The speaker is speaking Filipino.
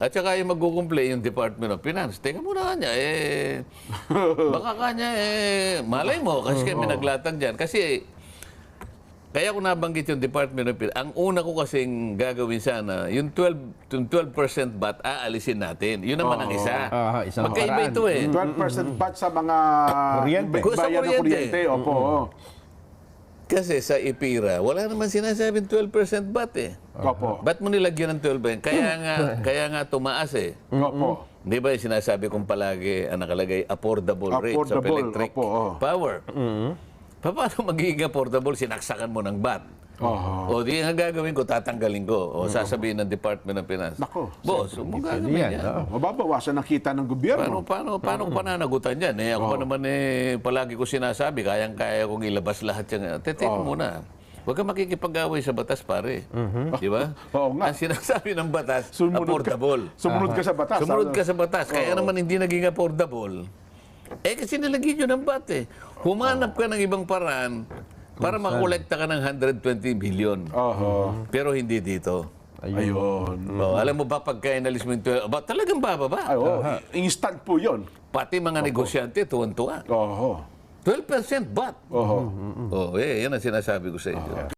At saka yung mag-complain yung Department of Finance. Teka muna kanya, baka kanya, malay mo, kasi kami naglatag dyan. Kasi, kaya ko nabanggit yung Department of Finance, ang una ko kasing gagawin sana, yung 12% VAT, aalisin natin. Yun naman ang isa. Isang Magkaiba paraan. ito eh. 12% bat sa mga Kuryente. bayan ng kuryente. Opo. Kasi sa IPIRA, wala naman sinasabing 12% VAT eh. Opo. Ba't mo nilagyan ng 12%? Kaya nga tumaas eh. Opo. Di ba yung sinasabi kong palagi ang nakalagay affordable rates of Affordable, electric opo, power? Paano magiging affordable? Sinaksakan mo ng VAT. O di nga gagawin ko, tatanggalin ko. O sasabihin ng Department of Finance. Nako, Boss, huwag mo gagawin yan. Mababawasan ang kita ng gobyerno. Paano ko pananagutan yan? Ako pa naman palagi ko sinasabi, kayang-kaya kong ilabas lahat yan. Teka muna. Huwag ka makikipag-away sa batas, pare. Di ba? Oo nga. Ang sinasabi ng batas, Sumunod affordable. Sumunod ka sa batas. Sumunod ka sa batas. Kaya naman hindi naging affordable. Kasi nilagyan nyo ng VAT eh. Humanap ka ng ibang paraan para makolekta ka ng 120 billion. Pero hindi dito. Ayun. Alam mo ba pagka inalis mo yung 12, talagang bababa. Instant po yun. Pati mga negosyante, tuwan-tuwa. Oho. 12% VAT. Oho. Yan ang sinasabi ko sa inyo.